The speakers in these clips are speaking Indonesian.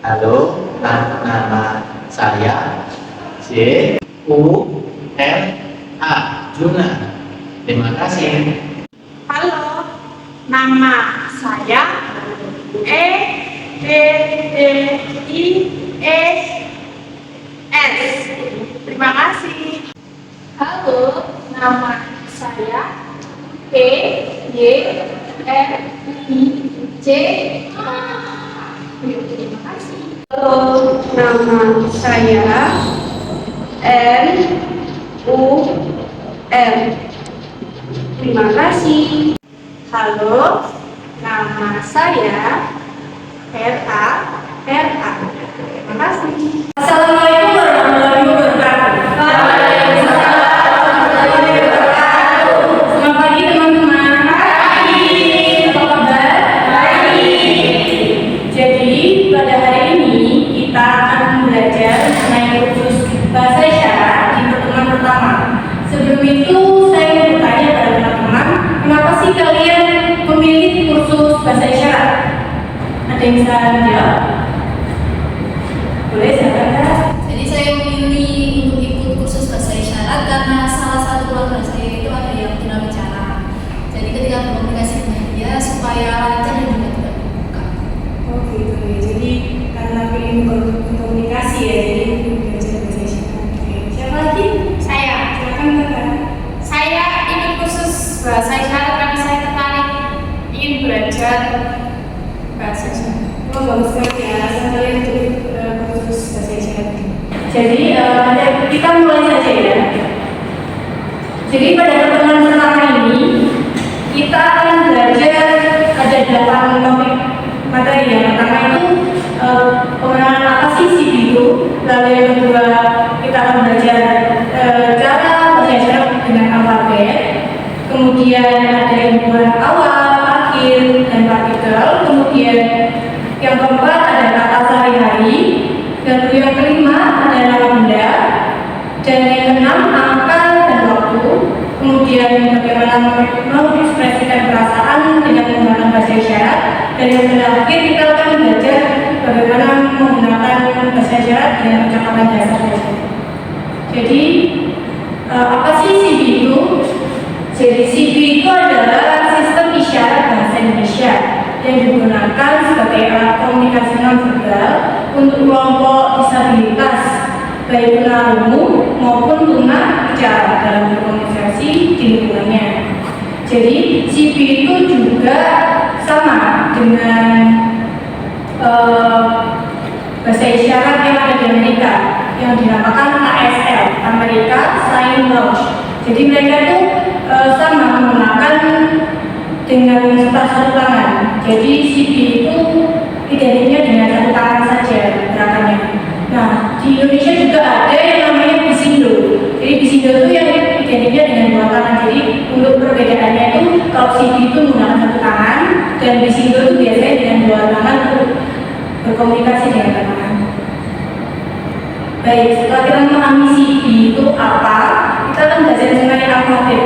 Halo, nama saya Juna. Juna. Terima kasih. Halo, nama saya Edies. Terima kasih. Halo, nama saya Peyij. Terima kasih. Halo, nama saya NUL. Terima kasih. Halo, nama saya RA. Terima kasih. Assalamualaikum warahmatullahi wabarakatuh. Selamat pagi teman-teman. Apa kabar? Jadi pada hari ini kita akan belajar mengenai kursus bahasa isyarat di pertemuan pertama. Sebelum itu saya mau bertanya pada teman-teman, kenapa sih kalian memilih kursus bahasa isyarat? Ada yang bisa jawab? Boleh silakan. Jadi saya memilih untuk ikut kursus bahasa isyarat karena salah satu keluarga saya itu ada yang tunawicara. Jadi ketika berkomunikasi dengan dia supaya lancar dan juga tidak terbuka. Oh gitu ya. Jadi karena ingin berkomunikasi ya, jadi belajar bahasa isyarat. Oke. Siapa lagi? Saya. Silakan kakak. Saya ikut kursus bahasa isyarat karena saya tertarik ingin belajar bahasa isyarat. Oh bagus sekali ya. Saya ikut kursus bahasa isyarat. Jadi kita mulai saja ya. Jadi pada pertemuan pertama ini kita akan belajar ada 8 topik materi. Yang pertama itu pengenalan apa sih CB itu, lalu yang kedua kita akan belajar cara bahasa isyarat dengan alfabet, kemudian ada yang hubungan awal, akhir, dan partikel, kemudian yang keempat ada kata sehari-hari, dan yang kelima ada nama benda, dan yang keenam angka dan waktu, kemudian bagaimana mengekspresikan perasaan dengan menggunakan bahasa isyarat, dan yang terakhir kita akan belajar bagaimana menggunakan bahasa isyarat dengan percakapan dasar. Jadi apa sih CB itu? Jadi CB itu adalah sistem isyarat bahasa Indonesia yang digunakan sebagai alat komunikasi nonverbal untuk kelompok disabilitas baik tunarungu maupun tuna bicara dalam berkomunikasi di lingkungannya. Jadi CB itu juga sama dengan bahasa isyarat yang ada di Amerika yang dinamakan ASL, America Sign Language. Jadi mereka itu sama menggunakan dengan satu tangan. Jadi CB itu identiknya dengan satu tangan saja gerakannya. Nah, di Indonesia juga ada yang namanya bisindo. Jadi bisindo itu yang identiknya dengan dua tangan. Jadi untuk perbedaannya itu kalau CB itu menggunakan satu tangan dan bisindo itu biasanya dengan dua tangan untuk berkomunikasi dengan tangan. Baik, setelah kita memahami CB itu apa, kita akan belajar mengenai alfabet.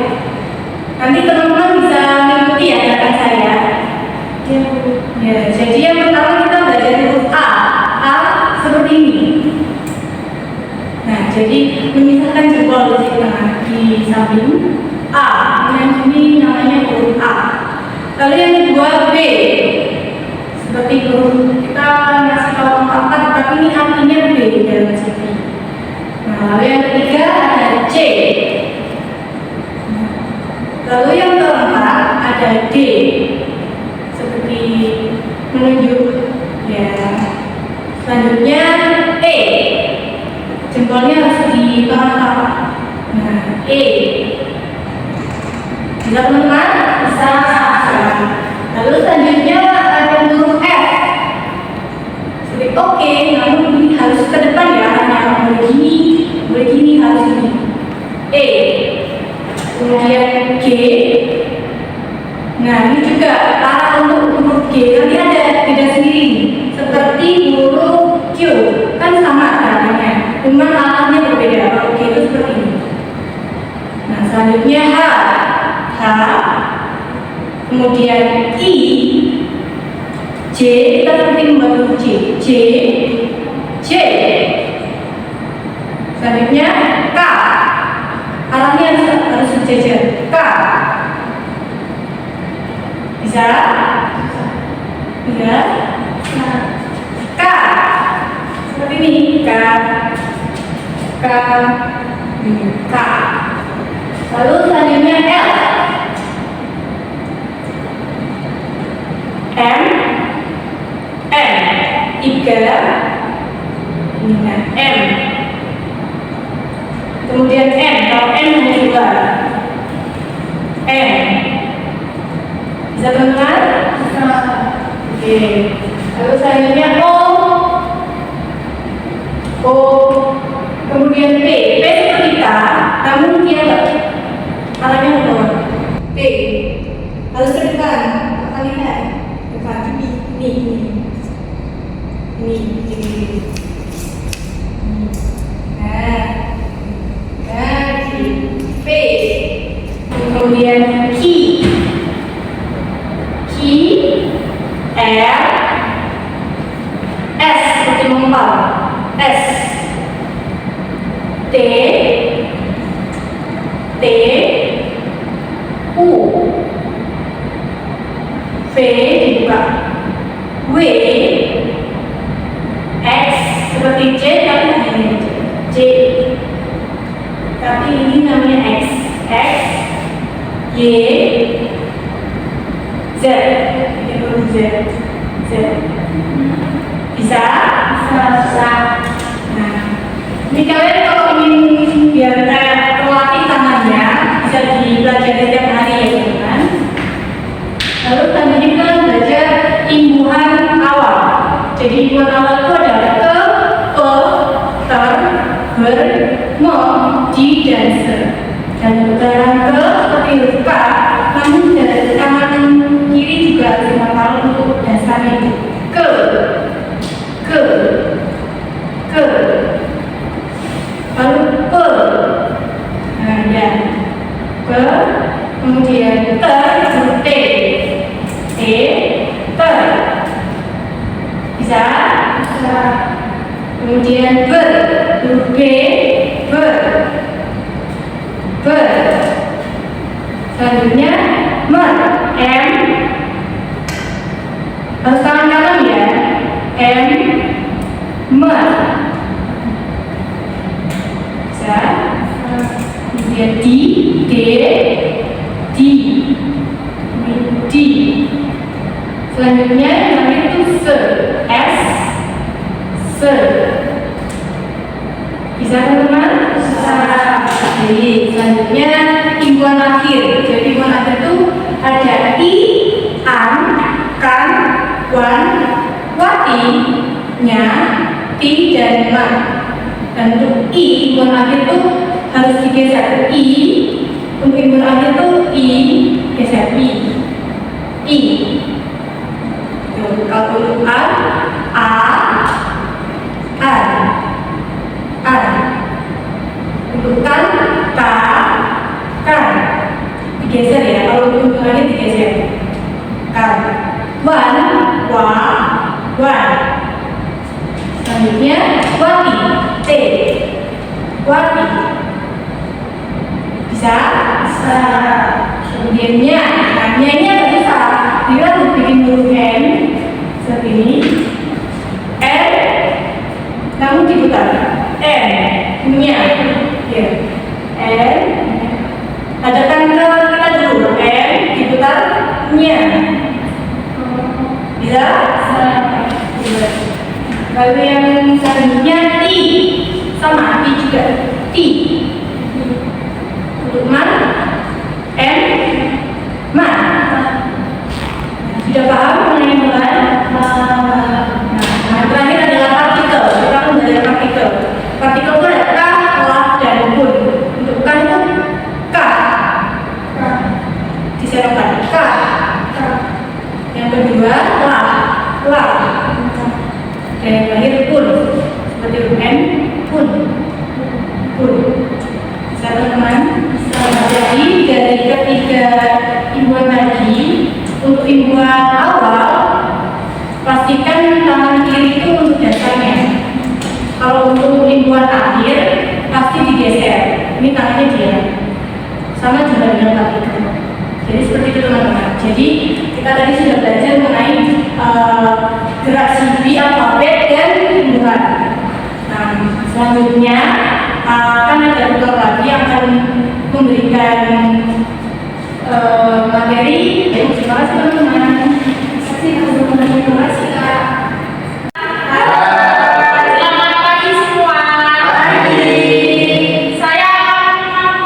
Nanti teman-teman bisa mengikuti ya gerakan saya. Ya, jadi yang pertama kita belajar huruf A. A seperti ini. Nah, jadi memisahkan jempol di samping A. Yang ini namanya huruf A. Lalu yang kedua B. Seperti huruf kita ngasih tahu angka 4, tapi ini artinya B dalam CB. Nah, lalu yang ketiga ada C. Lalu yang keempat ada D, seperti menunjuk ya. Selanjutnya E, jempolnya harus di tangan tapak. Nah, E, bisa teman-teman? Bisa. Lalu selanjutnya ada huruf F, seperti oke, namun ini harus ke depan ya, karena boleh gini, harus gini. E. Kemudian G. Nah ini juga arah untuk huruf G nanti ada beda sendiri seperti huruf Q kan sama arahnya, cuma arahnya berbeda. Kalau G itu seperti ini. Nah selanjutnya H. kita seperti membuat huruf J. J. Selanjutnya K. Arahnya harus sejajar. K. Bisa? Bisa? K. Seperti ini. K. K. Lalu selanjutnya L. M. 3. Ini kan M. Kemudian N. Kalau N hanya 2. M. Bisa teman-teman? Oke. Lalu selanjutnya O. Kemudian P. P seperti K, namun dia arahnya ke bawah. P. Harus ke depan. Kali lihat. Depan. Ini. P. Kemudian Q. R. S seperti mengempal. S. T. U. V dibuka. W. X seperti J tapi hanya J. Tapi ini namanya X. Y. Z. Ini huruf Z. Bisa? Nah, ini kalian kalau ingin biar terlatih tangannya bisa dipelajari setiap hari ya teman-teman. Lalu selanjutnya kita belajar imbuhan awal. Jadi imbuhan awal itu adalah ke, ter, ber, mo, di, dan se. Dan putaran ke seperti huruf K, namun dari tangan kiri juga harus dihafal untuk dasarnya itu. Ke. Lalu pe. Nah, ya. Ke. Kemudian ter, T. Ter. Bisa? Kemudian ber. Huruf B. Ber. Selanjutnya mer. M. Harus tangan kanan ya. M. Mer. Bisa. Kemudian D. Selanjutnya yang itu se. S. Se. Bisa teman-teman? Bisa. Jadi selanjutnya imbuhan akhir. Jadi imbuhan akhir itu ada I, an, kan, wan, wati, nya, ti, dan man. Dan untuk I, imbuhan akhir itu harus digeser. I, untuk imbuhan akhir itu I, geser I. Kalau untuk an, untuk kan, digeser ya. Kalau untuk hitungannya digeser. Kan, wan, wan. Selanjutnya wati, t, wati. Bisa? Kemudian nya ini agak susah. Dia harus bikin huruf N seperti ini. N, namun diputar. N, nya, ya. N, adakan ke kita dulu. N, diputar, nya. Bisa? Lalu yang selanjutnya T, sama I juga. T. Untuk man, M, man. Sudah paham mengenai bulan? Nah, terakhir adalah partikel. Kita akan belajar partikel. Partikel itu ada K, lah, dan pun. Untuk K itu K. Diserahkan K. Yang kedua lah. Dan yang terakhir pun. Seperti huruf M, pun. Bisa teman-teman? Jadi dari ketiga imbuhan tadi, untuk imbuhan awal pas Kalau untuk lingkungan akhir pasti digeser. Ini tangannya dia. Sama juga dengan partikel. Jadi seperti itu teman-teman. Jadi kita tadi sudah belajar mengenai gerak sisi, alfabet, dan tumbuhan. Nah, selanjutnya akan ada tutor lagi yang akan memberikan materi. Terima kasih teman-teman. Terima kasih Kak. Selamat pagi semua. Saya akan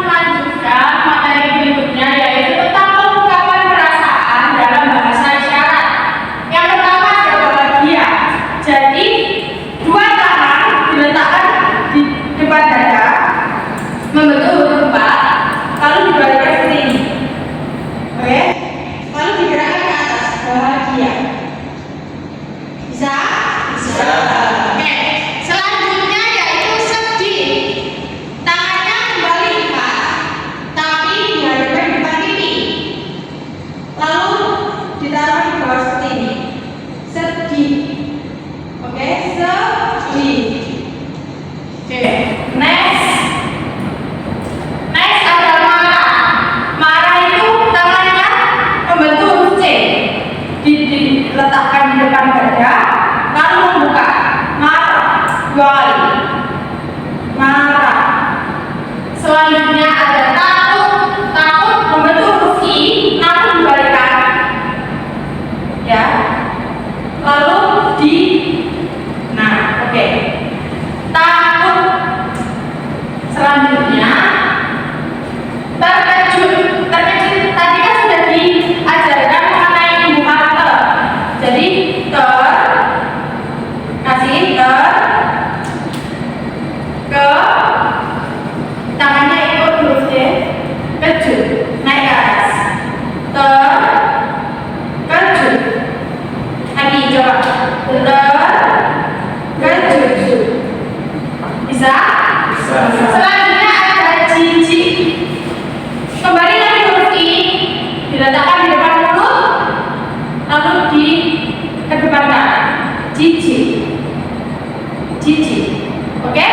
melanjutkan materi berikutnya, yaitu tentang pengungkapan perasaan dalam bahasa isyarat. Yang pertama adalah bahagia. Jadi dua tangan diletakkan di depan dada, membentuk huruf 4, lalu dibalikkan seperti ini. Oke, lalu digerakkan ke atas. Bahagia. Bisa? Bisa. Oke, selanjutnya yaitu sedih. Tangannya kembali lipat, tapi dihadapkan di depan pipi. Lalu ditaruh di bawah seperti ini. Sedih. Oke, sedih. Oke, next. Next adalah marah. Marah itu tangannya membentuk huruf C. Diletakkan di depan dada, lalu membuka. Marah. Dua kali. Marah. Selanjutnya ada takut. Takut membentuk huruf I, namun dibalikan. Ya. Lalu di. Nah, oke. Takut. Selanjutnya terkejut. Terkejut tadi kan sudah diajarkan mengenai ibu kata. Jadi kasih ke tangannya ikut huruf D, kejut, naik ke atas. Terkejut. Lagi coba. Terkejut. Bisa? Bisa. Selanjutnya ada jijik. Kembali lagi huruf I, diletakkan di depan mulut, lalu dikedepankan. Jijik. Jijik. Oke?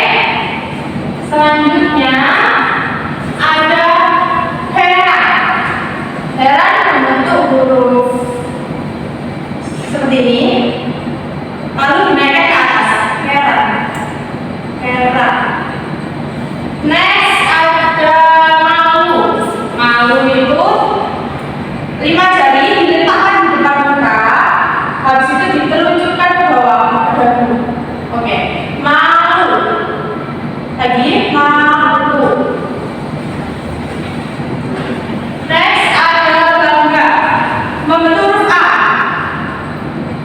Selanjutnya ada heran. Heran membentuk huruf seperti ini, lalu dinaikkan ke atas. Heran. Heran. Next ada malu. Malu itu 5 jari diletakkan di depan muka, habis itu ditelunjukkan ke bawah ke dagu. Oke, malu. Lagi malu. Next ada bangga. Membentuk huruf A.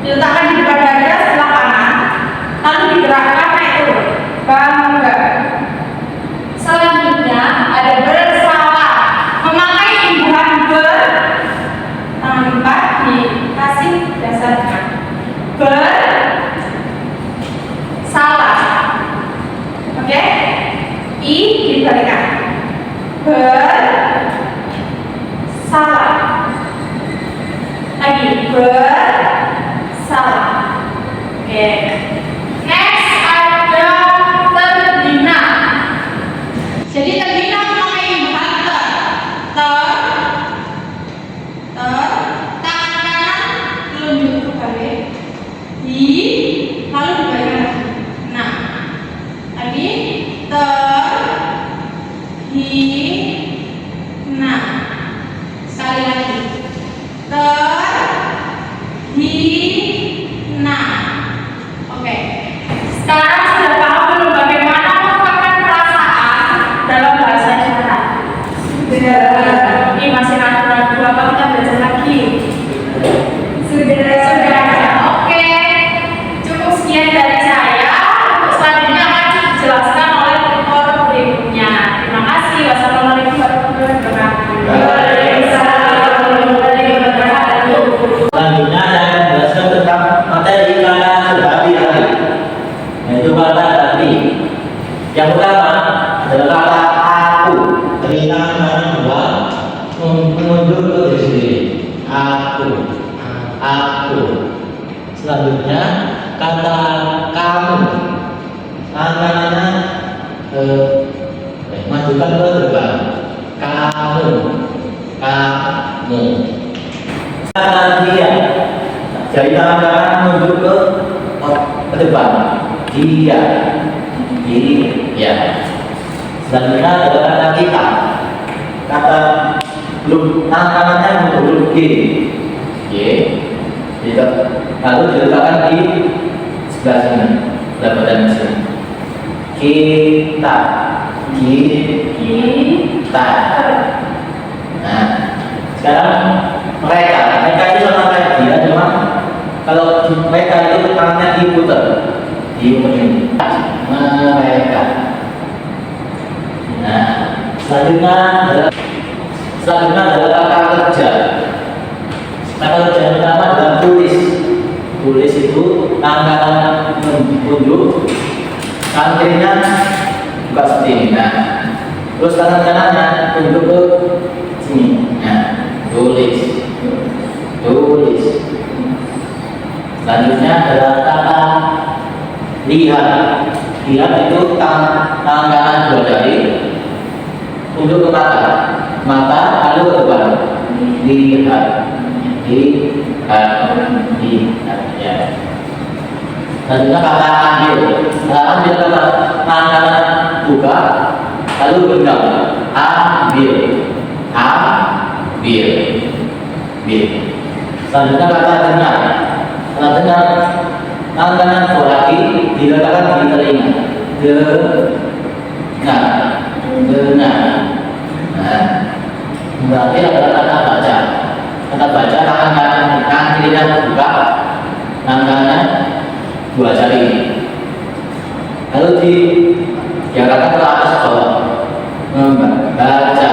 Diletakkan di depan dada sebelah kanan, lalu digerakkan naik turun. Bangga. Selanjutnya ada bersalah. Memakai imbuhan ber, tangan 4 dikasih dasarkan. Bersalah. Oke? I dibalikan. Bersalah. Lagi bersalah. Oke. Next ada terhina. Jadi terhina memakai imbuhan tangan kanan telunjuk ke balik, lalu dibalikan lagi. Nah, lagi terhina. Sekali lagi. Terhina. Oke. Sekarang sudah paham belum bagaimana mengungkapkan perasaan dalam bahasa isyarat? Ini masih ragu-ragu apa kita belajar lagi? Sudah. Oke. Cukup sekian dari saya. Untuk selanjutnya akan dijelaskan oleh tutor berikutnya. Terima kasih. Wassalamualaikum warahmatullahi wabarakatuh. Selanjutnya saya akan menjelaskan tentang materi kata sehari-hari, yaitu kata tadi. Yang pertama adalah kata aku. Dari tangan kanan dua menunjuk ke diri sendiri. Aku. Selanjutnya kata kamu. tangannya majukan ke depan. Kamu, kamu. Tangan dia, jari tangan kanan menunjuk ke depan. Dia, dia. Selanjutnya adalah kata kita. Kata belum tangan kanannya untuk huruf G. Lalu diletakkan di sebelah sini, sebelah badan sini. Kita. Nah, sekarang mereka itu sama kayak dia, cuma kalau mereka itu tangannya diputar ini. Mereka. Nah, selanjutnya adalah kata kerja. Kata kerja yang pertama adalah tulis. Tulis itu tangan kanan menunjuk, tangan kirinya buka seperti ini. Nah, terus tangan kanannya tunjuk ke sini. Nah, tulis. Selanjutnya adalah kata lihat. Lihat itu tangan kanan dua jari tunjuk ke mata lalu ke depan. Lihat. Ya. Selanjutnya kata ambil. Ambil kata tangan kanan buka lalu genggam. Ambil. Selanjutnya kata dengar. Kata dengar tangan kanan dua kaki diletakkan di telinga. Dengar. Nah, berarti adalah kata baca. Kata baca tangan kirinya buka, tangan kanannya dua jari. Lalu diarahkan ke atas bawah. Baca.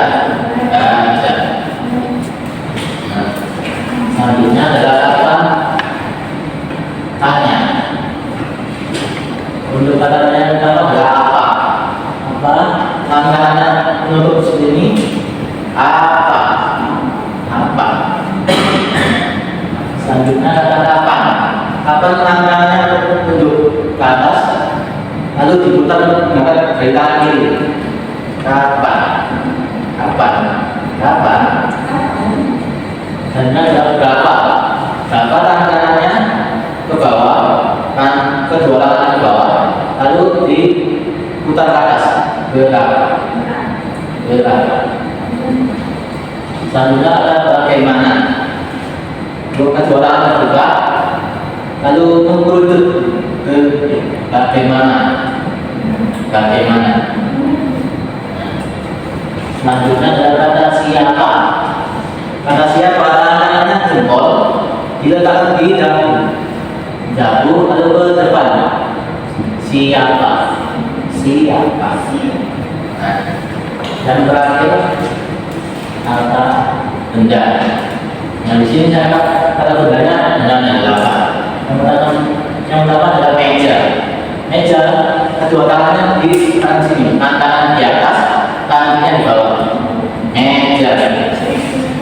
Nah, selanjutnya adalah kata tanya. Untuk kata tanya yang pertama adalah apa? Tangan kanannya menutup sini. Apa? Selanjutnya kata kapan. Kapan tangannya tunjuk ke atas, lalu diputar mengangkat dari tangan kiri. Kapan. Selanjutnya adalah berapa. Berapa tangan kanannya ke bawah, kedua tangan ke bawah, lalu diputar ke atas. Berapa. Selanjutnya adalah bagaimana. Kedua tangan terbuka, lalu mengkerucut ke bagaimana. Selanjutnya adalah kata siapa. Kata siapa tangannya jempol diletakkan di dagu lalu ke depan. Siapa. Nah, dan terakhir kata benda. Yang di sini saya kata bendanya yang 8. Yang pertama adalah meja. Meja kedua tangannya di tangan sini, tangan di atas, tangannya di bawah.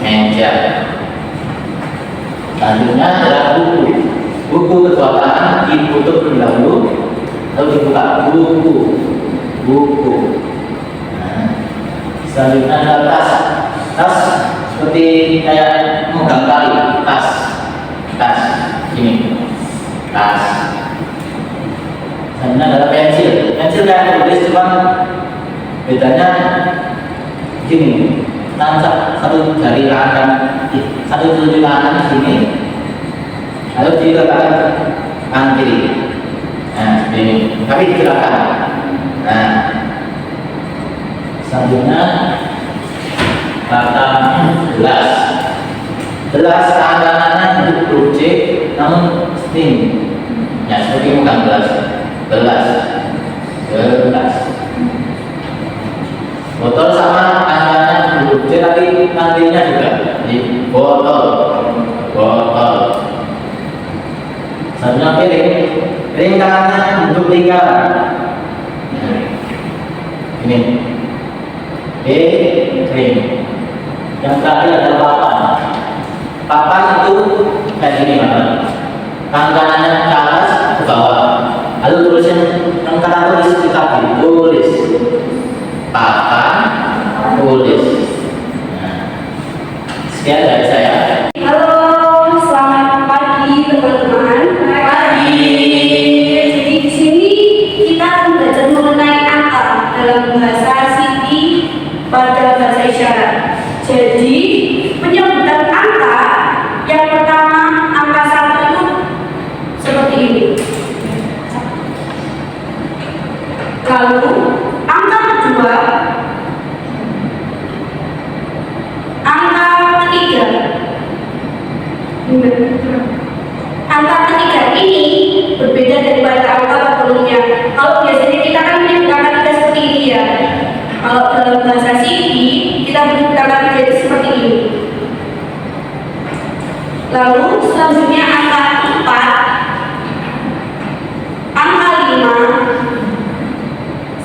Meja. Selanjutnya adalah buku. Buku kedua tangan ditutup terlebih dahulu, lalu dibuka. Buku. Nah, selanjutnya adalah tas. Tas seperti kayak memegang tali. Tas ini. Selanjutnya adalah pensil. Pensil kayak tulis, cuma bedanya gini. Satu jari kanan, satu jari kanan di sini, lalu diletakkan tangan kiri. Nah, ini. Tapi digerakkan. Nah, selanjutnya kata gelas. Gelas tangan kanannya untuk huruf C, namun sting. Ya, seperti bukan gelas. Botol sama tangannya huruf C, tapi nantinya juga di botol. Selanjutnya piring tangannya untuk lingkaran. Ini piring. Yang terakhir adalah papan. Papan itu kayak gini, tangan kanannya ke atas ke bawah, lalu tulisnya yang kanan tulis ini. Lalu angka kedua, angka ketiga. Angka ketiga ini berbeda daripada angka sebelumnya. Kalau biasanya kita kan menyebut angka tiga seperti ini ya. Kalau dalam bahasa Sini kita menyebut angka tiga itu seperti ini. Lalu selanjutnya angka 4, angka 5,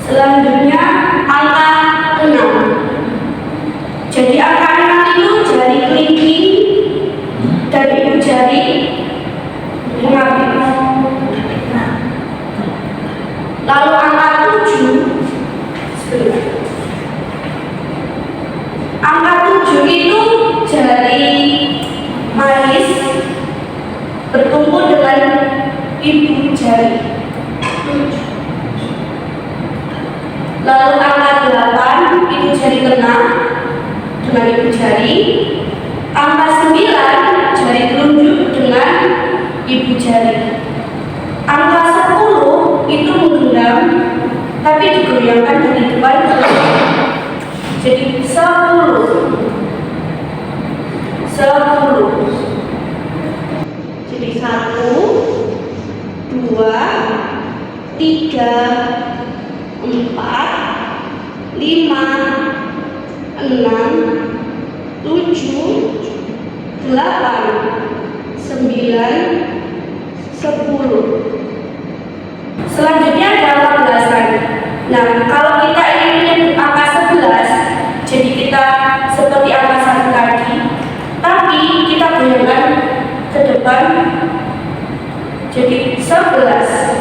selanjutnya angka 6. Jadi angka 6 itu jari kelingking dan ibu jari mengambil. Lalu angka 7, angka 7 itu jari manis berkumpul dengan ibu jari. Lalu angka 8 itu jari tengah dengan ibu jari. Angka 9 jari telunjuk dengan ibu jari. Angka 10 itu menggenggam tapi digoyangkan dari depan ke belakang. Jadi 10. Jadi 1, 2, 3, 4, 5, 6, 7, 8, 9, 10. Selanjutnya adalah belasan. Nah, kalau kita ingin menyebut angka 11, jadi kita seperti angka 1 tadi, tapi kita goyangkan ke depan. Jadi 11.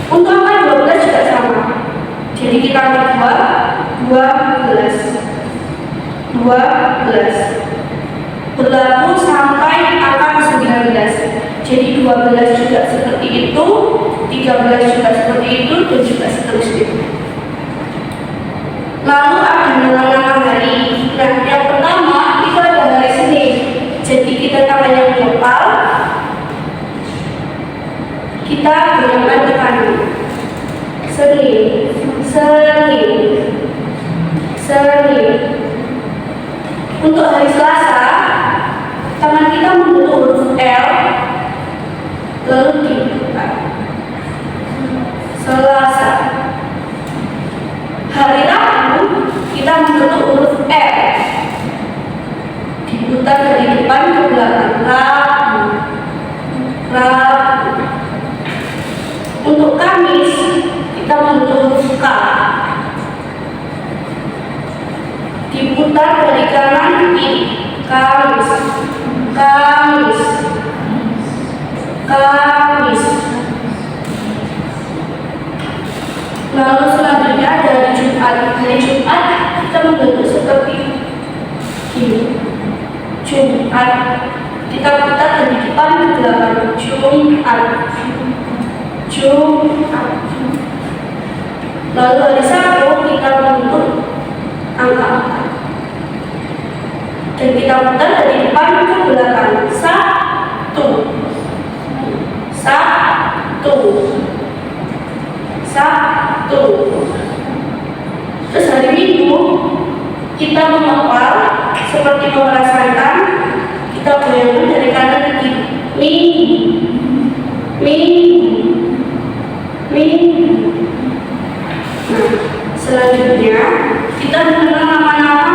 Untuk angka 12 juga sama. Jadi kita ambil 12. Berlaku sampai angka 19. Jadi 12 juga seperti itu, 13 juga seperti itu, dan juga seterusnya. Lalu ada nama-nama hari. Nah, yang pertama itu ada hari Senin. Jadi kita namanya total. Kita goyangkan ke kanan. Senin. Untuk hari Selasa, tangan kita membentuk huruf L, lalu diputar. Selasa. Hari Rabu kita membentuk huruf R, diputar dari depan ke belakang. Rabu. Untuk Kamis kita membentuk huruf K, diputar dari kanan ke kiri. Kamis. Lalu selanjutnya ada hari Jumat. Hari Jumat kita membentuk seperti ini. Jumat. Kita putar dari depan ke belakang. Jumat. Lalu hari Sabtu kita membentuk angka 4. Dan kita putar dari depan ke belakang. Sabtu. Terus hari Minggu kita mengepal seperti mengolah santan. Kita goyangkan dari kanan ke kiri. Minggu. Nah, selanjutnya kita mengenal nama-nama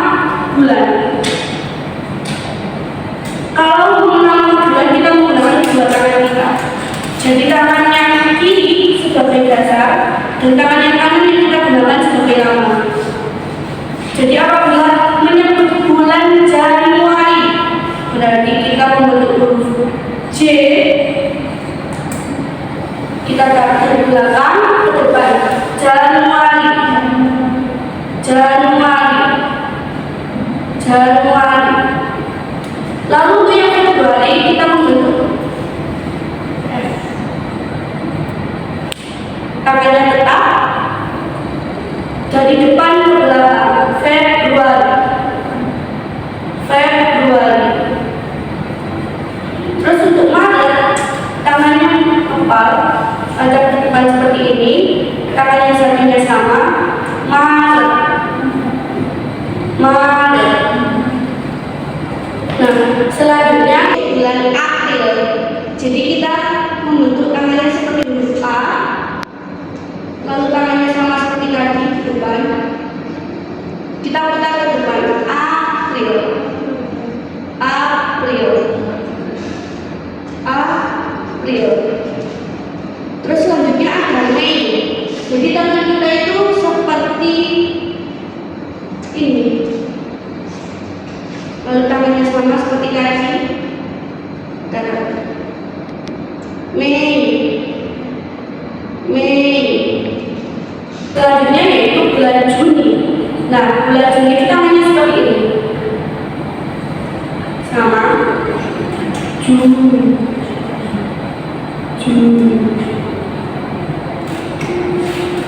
bulan. Kalau mengenal bulan kita menggunakan dua tangan kita. Jadi tangan yang kiri sebagai dasar dan tangan yang kanan yang kita gunakan sebagai lambang. Jadi apabila menyebut bulan Januari, berarti kita membentuk huruf J. Kita tarik dari belakang ke depan. Januari. Lalu untuk yang Februari kita membentuk F. Tangannya tetap dari depan ke belakang. Februari. Terus untuk maret, tangannya kepal, ada ketukan seperti ini, tangannya satunya sama, maret. Nah, selanjutnya bulan April. Jadi kita membentuk tangannya seperti huruf A, lalu tangannya sama seperti tadi di depan. Kita putar ke depan. April. Terus selanjutnya ada Mei. Jadi tangan kita itu seperti ini. Lalu tangannya sama seperti tadi. Mei. Selanjutnya yaitu bulan Juni. Nah, bulan Juni itu tangannya seperti ini. Sama. Juni.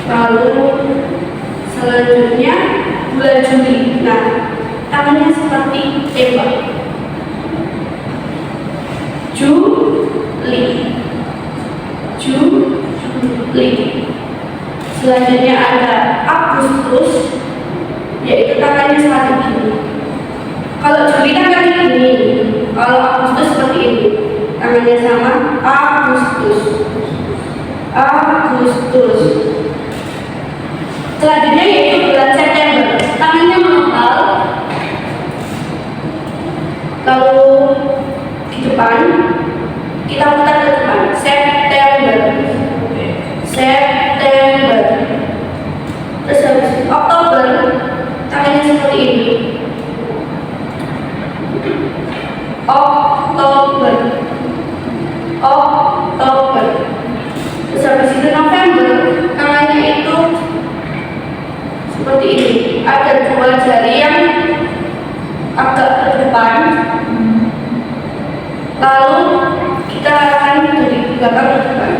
Lalu selanjutnya bulan Juli. Nah, tangannya seperti tembak. Juli. Selanjutnya ada Agustus, yaitu tangannya seperti ini. Kalau Juli tangannya ini, kalau Agustus seperti ini. Tangannya sama, Agustus. Selanjutnya yaitu bulan September. Tangannya mengepal, lalu di depan kita putar ke depan. September. Terus habis Oktober, tangannya seperti ini. Oktober. Terus habis itu November, tangannya itu seperti ini. Ada dua jari yang agak ke depan. Lalu kita akan dari belakang ke depan.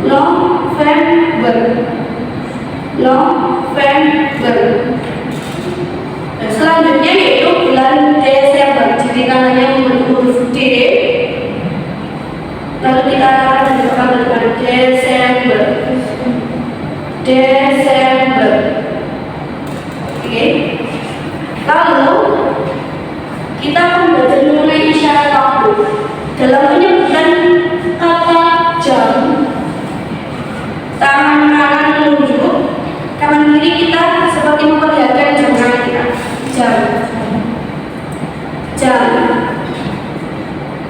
November. Dan selanjutnya yaitu bulan Desember. Jadi tangannya membentuk huruf D. Lalu kita akan menunjukkan dengan Desember. Oke. Lalu kita akan belajar mengenai isyarat waktu. Dalam penyebutan kata jam, tangan kanan menunjuk, tangan kiri kita seperti memperlihatkan jam kita. Jam.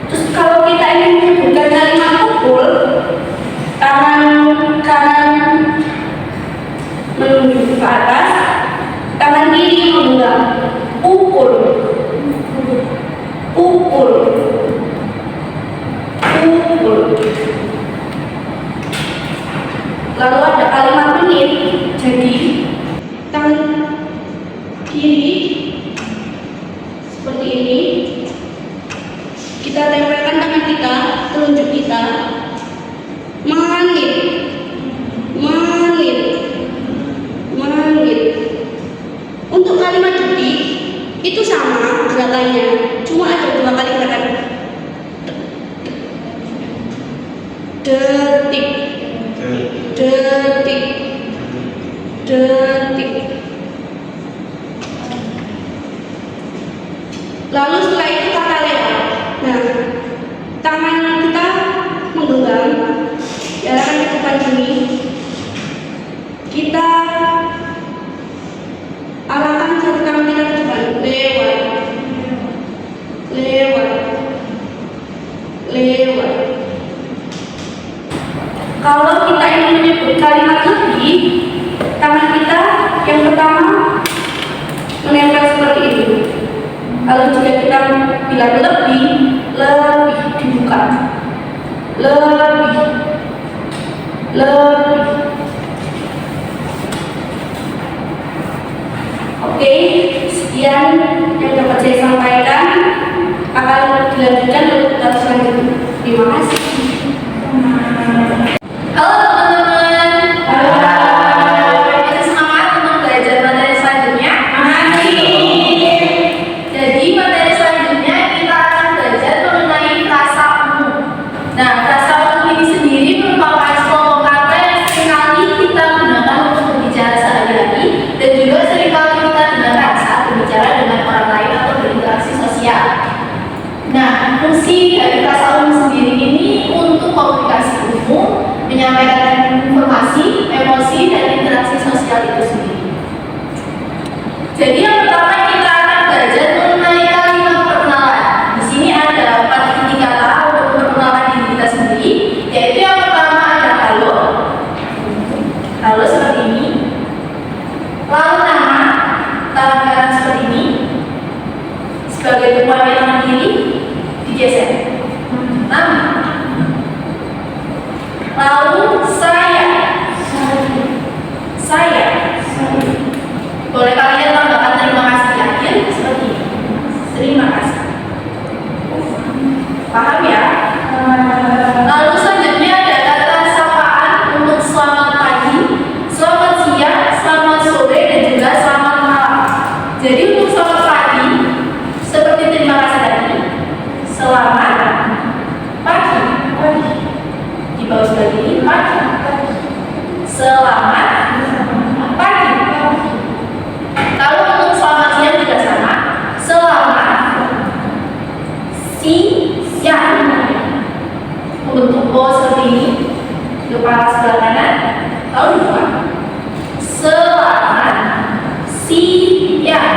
Terus kalau kita ingin menyebutkan kalimat pukul, tangan kanan menunjuk ke atas, tangan kiri menggenggam. Pukul. Lalu ada kalimat menit. Jadi tangan kiri seperti ini, kita tempelkan tangan kita, telunjuk kita, menit. Untuk kalimat detik itu sama gerakannya, cuma ada dua kali gerakan. Detik. Lalu setelah itu kata lewat. Nah, tangan kita menggenggam, diarahkan ke depan sini. Kita arahkan satu tangan kita ke depan, lewat. Kalau kita ingin menyebut kalimat lebih, tangan kita yang pertama menempel seperti ini. Lalu jika kita bilang lebih dibuka. Lebih. Oke, sekian yang dapat saya sampaikan. Akan dilanjutkan untuk tugas selanjutnya. Terima kasih. Halo teman-teman. Kita semangat untuk belajar materi selanjutnya. sebagai tumpuannya tangan kiri digeser. Nama. Lalu saya. Boleh kalian tambahkan terima kasih di akhir seperti ini. Terima kasih. Paham ya? Lalu selanjutnya ada kata sapaan untuk selamat pagi, selamat siang, selamat sore, dan juga selamat malam. Jadi untuk selamat pagi, seperti terima kasih tadi, selamat pagi. Di bawah sebelah kiri, pagi. Selamat pagi. Kalau untuk selamat siang juga sama, selamat siang. Membentuk O seperti ini, kepala sebelah kanan, lalu dibuka. Selamat siang.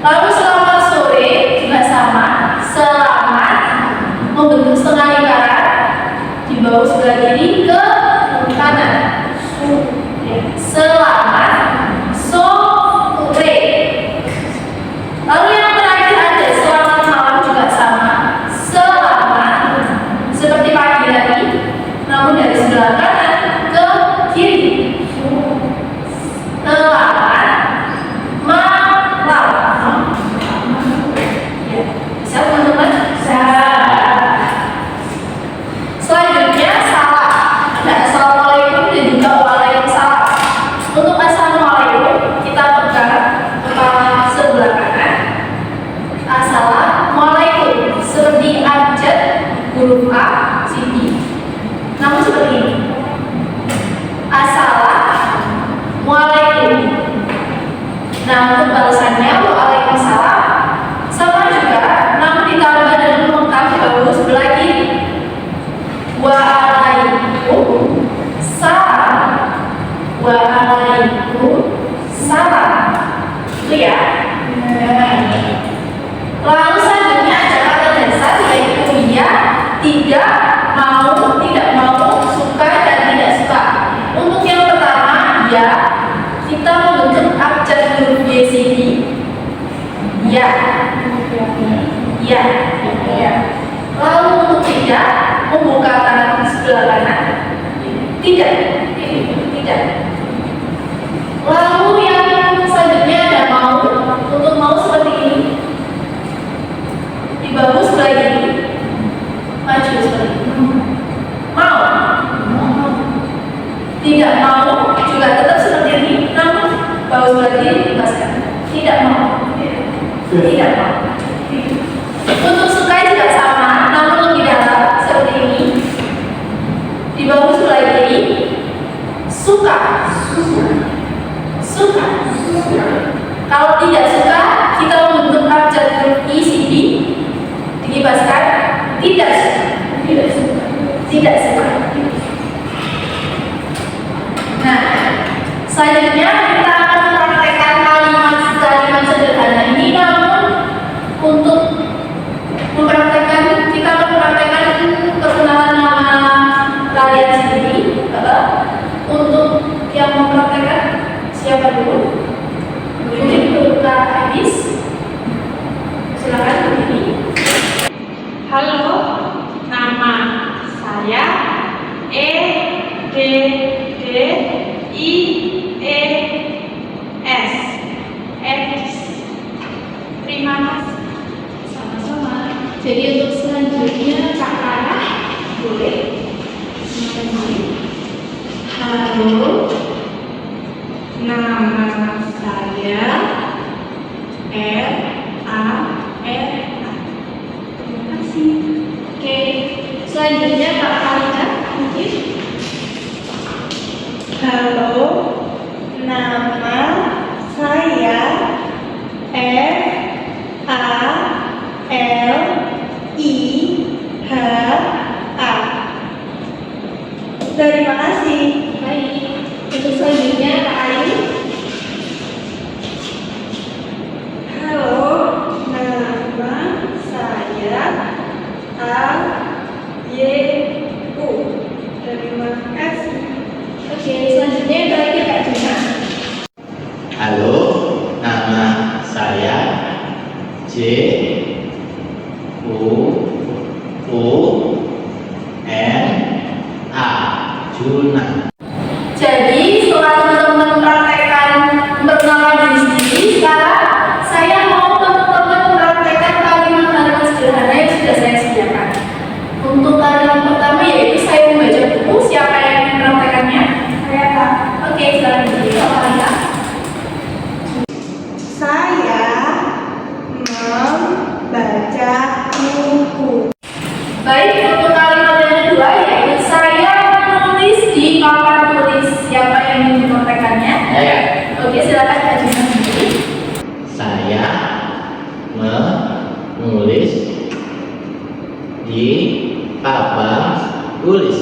Lalu selamat sore juga sama, selamat membentuk setengah lingkaran di bawah sebelah kiri ke kanan. Selamat sore. Lalu yang terakhir ada selamat malam juga sama, selamat seperti pagi tadi, namun dari sebelah kanan ke kiri. Selamat malam. Ya, bisa teman-teman? Bisa. Selanjutnya salam. Ada assalamualaikum dan juga waalaikumsalam. Untuk assalamualaikum kita pegang kepala sebelah kanan. Assalamualaikum seperti abjad huruf A sini. Namun seperti ini. Assalamualaikum. Nah untuk balasannya waalaikumsalam sama juga, namun ditambah dengan lengkap di bawah sebelah kiri. Waalaikumsalam. Waalaikumsalam. Itu ya. Lalu selanjutnya ada kata dasar yaitu iya, tidak mau, suka dan tidak suka. Untuk yang pertama ya, kita membentuk abjad huruf Y sini. Ya. Ya. Lalu untuk tidak, membuka tangan sebelah kanan. Tidak. Lalu yang selanjutnya ada mau. Untuk mau seperti ini. Di bawah sebelah kiri. Maju seperti ini. Mau. Tidak mau juga tetap seperti ini, namun bawah sebelah kiri dibebaskan. Tidak mau. Untuk suka juga sama, namun lebih dalam seperti ini. Di bawah sebelah kiri, suka. Kalau tidak suka, kita membentuk abjad huruf I sini, dibebaskan. Tidak suka. Nah, selanjutnya kita akan mempraktekkan kalimat sederhana ini, namun untuk mempraktekkan kita akan mempraktekkan perkenalan nama kalian sendiri. Untuk yang mempraktekkan siapa dulu? Ini dulu Kak Adis. Silakan berdiri. Halo, nama saya EDDIES. Edis. Terima kasih. Sama-sama. Jadi untuk selanjutnya Kak Farah, boleh. Halo, nama saya RARA. Terima kasih. Oke, selanjutnya Kak Farida, mungkin. Halo, nama saya FALIHA. Terima kasih. Baik. Untuk selanjutnya Kak Ayu. Halo, nama saya AYU. Terima kasih. Oke, selanjutnya yang terakhir Kak Juna. J U N A Juna. Jadi setelah teman-teman mempraktekkan memperkenalkan diri sendiri, sekarang saya mau teman-teman mempraktekkan kalimat-kalimat sederhana yang sudah saya sediakan. Untuk kalimat pertama yaitu saya membaca buku. Siapa yang ingin mempraktekannya? Saya, Kak. Oke, silakan jadi Kak Alisa. Saya membaca buku. Baik, untuk kalimat yang kedua yaitu saya menulis di papan tulis. Siapa yang ingin mempraktekannya? Saya. Oke, silakan Kak Juna sendiri. Saya menulis di papan tulis.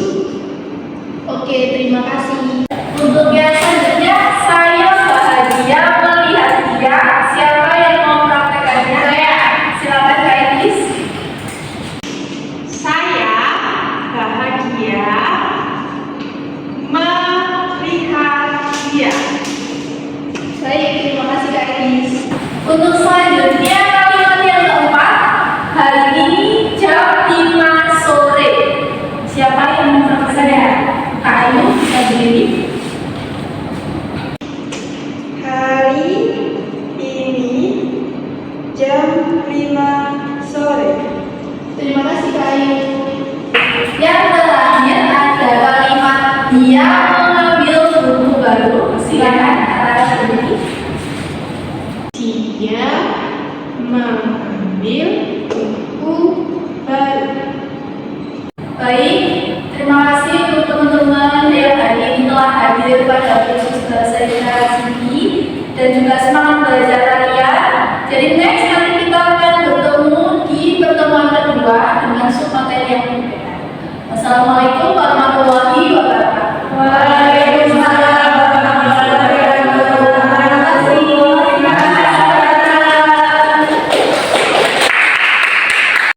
Oke, terima kasih. Untuk yang selanjutnya, saya bahagia melihat dia. Siapa yang mau mempraktekannya? Saya. Silakan Kak Elis. Saya bahagia melihat dia. Baik, terima kasih Kak Elis. Untuk selanjutnya, kalimat yang keempat. Hari ini jam 5 sore. Siapa yang mau mempraktekannya? Kak Ayu, bisa berdiri. Hari ini jam 5 sore. Terima kasih Kak Ayu. Yang terakhir ada kalimat dia mengambil buku baru. Silakan Kak berdiri. Dia mengambil